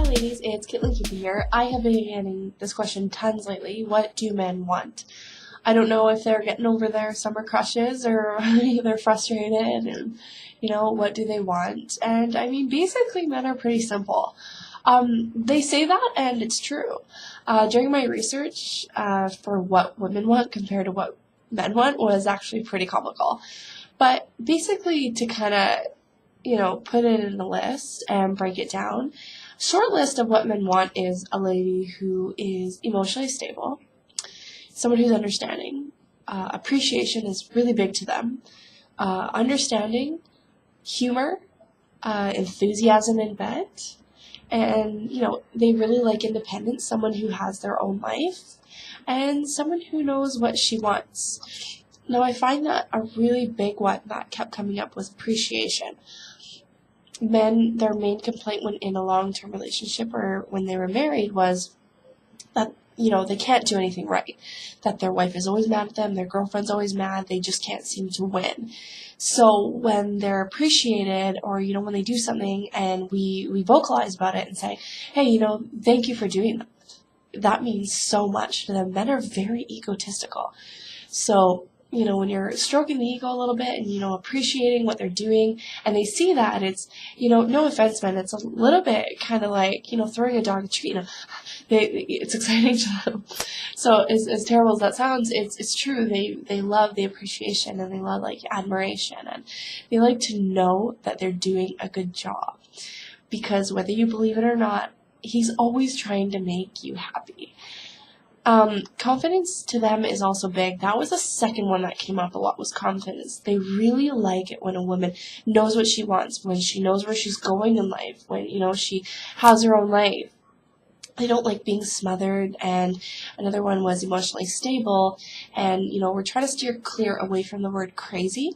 ladies, it's Caitlin Keepy here. I have been getting this question tons lately. What do men want? I don't know if they're getting over their summer crushes or they're frustrated and, what do they want? And I mean, basically men are pretty simple. They say that and it's true. During my research for what women want compared to what men want was actually pretty comical. But basically to kind of put it in a list and break it down. Short list of what men want is a lady who is emotionally stable, someone who's understanding. Appreciation is really big to them. Understanding, humor, enthusiasm in bed, and they really like independence, someone who has their own life, and someone who knows what she wants. Now, I find that a really big one that kept coming up was appreciation. Men, their main complaint when in a long-term relationship or when they were married was that, they can't do anything right. That their wife is always mad at them, their girlfriend's always mad, they just can't seem to win. So when they're appreciated or, when they do something and we vocalize about it and say, hey, thank you for doing that. That means so much to them. Men are very egotistical. So, when you're stroking the ego a little bit and, appreciating what they're doing and they see that, it's, no offense, men, it's a little bit kind of like, throwing a dog a treat, it's exciting to them. So as terrible as that sounds, it's true. They love the appreciation and they love admiration and they like to know that they're doing a good job because whether you believe it or not, he's always trying to make you happy. Confidence to them is also big. That was the second one that came up a lot, was confidence. They really like it when a woman knows what she wants, when she knows where she's going in life, when, she has her own life. They don't like being smothered. And another one was emotionally stable. And, we're trying to steer clear away from the word crazy.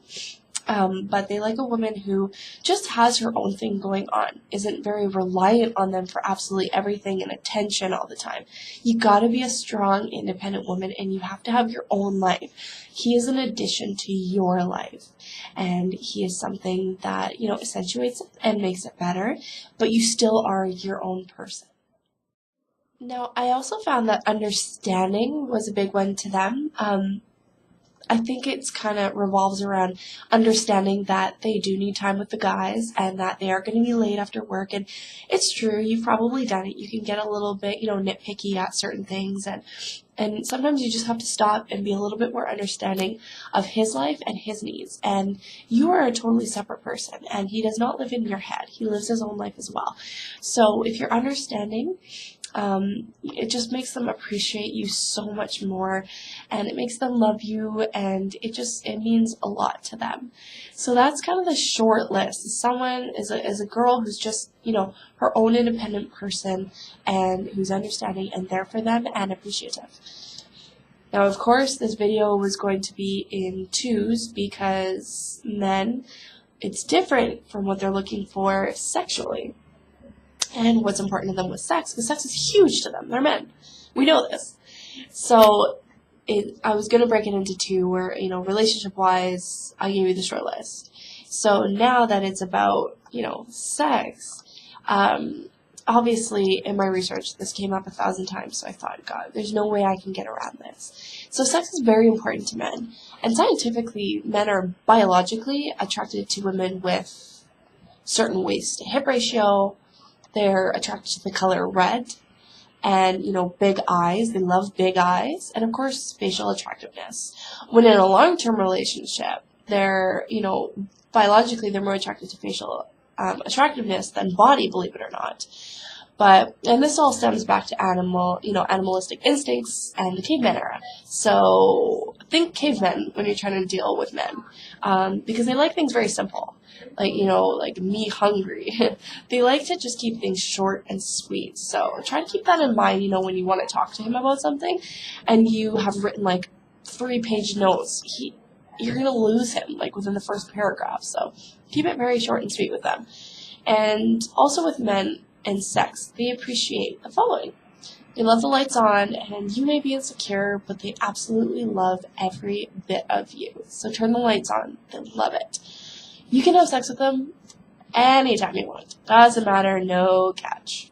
But they like a woman who just has her own thing going on, isn't very reliant on them for absolutely everything and attention all the time. You gotta be a strong, independent woman and you have to have your own life. He is an addition to your life. And he is something that, accentuates it and makes it better, but you still are your own person. Now, I also found that understanding was a big one to them. I think it's kind of revolves around understanding that they do need time with the guys and that they are going to be late after work. And it's true, you've probably done it. You can get a little bit, nitpicky at certain things. And sometimes you just have to stop and be a little bit more understanding of his life and his needs. And you are a totally separate person and he does not live in your head. He lives his own life as well. So if you're understanding, it just makes them appreciate you so much more and it makes them love you and it means a lot to them. So that's kind of the short list. Someone is a girl who's just, her own independent person and who's understanding and there for them and appreciative. Now, of course, this video was going to be in twos because men, it's different from what they're looking for sexually. And what's important to them with sex, because sex is huge to them. They're men. We know this. So I was going to break it into two where, relationship-wise, I gave you the short list. So now that it's about, sex, obviously in my research, this came up 1,000 times. So I thought, God, there's no way I can get around this. So sex is very important to men. And scientifically, men are biologically attracted to women with certain waist-to-hip ratio. They're attracted to the color red and, big eyes. They love big eyes. And, of course, facial attractiveness. When in a long-term relationship, they're, biologically, they're more attracted to facial attractiveness than body, believe it or not. And this all stems back to animalistic instincts and the caveman era. So think cavemen when you're trying to deal with men, because they like things very simple. Like me hungry. They like to just keep things short and sweet. So try to keep that in mind, when you want to talk to him about something and you have written 3-page notes. You're going to lose him within the first paragraph. So keep it very short and sweet with them. And also with men and sex, they appreciate the following. They love the lights on and you may be insecure, but they absolutely love every bit of you. So turn the lights on. They love it. You can have sex with them anytime you want. Doesn't matter, no catch.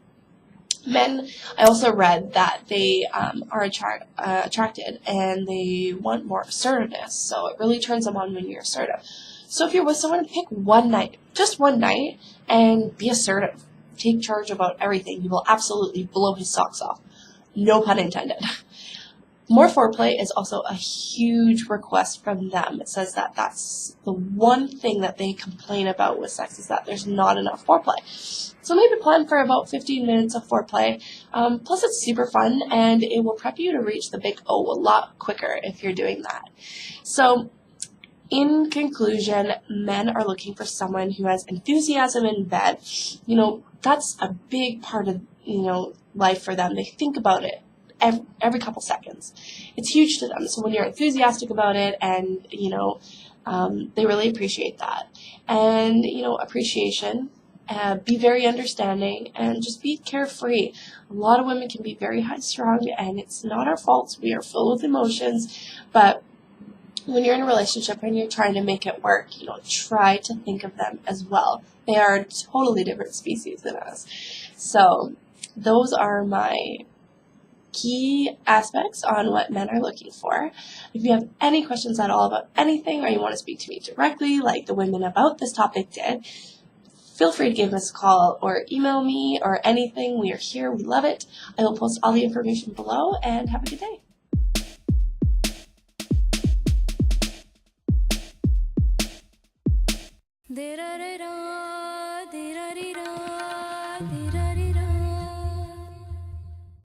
Men, I also read that they are attracted and they want more assertiveness. So it really turns them on when you're assertive. So if you're with someone, pick one night, just one night, and be assertive. Take charge about everything. You will absolutely blow his socks off. No pun intended. More foreplay is also a huge request from them. It says that that's the one thing that they complain about with sex is that there's not enough foreplay. So maybe plan for about 15 minutes of foreplay. Plus it's super fun and it will prep you to reach the big O a lot quicker if you're doing that. So in conclusion, men are looking for someone who has enthusiasm in bed. That's a big part of, life for them. They think about it every couple seconds. It's huge to them. So when you're enthusiastic about it and, they really appreciate that. And, appreciation, be very understanding and just be carefree. A lot of women can be very high-strung and it's not our fault. We are full of emotions, but when you're in a relationship and you're trying to make it work, try to think of them as well. They are a totally different species than us. So those are my key aspects on what men are looking for. If you have any questions at all about anything or you want to speak to me directly like the women about this topic did, feel free to give us a call or email me or anything. We are here. We love it. I will post all the information below and have a good day. Da da da da.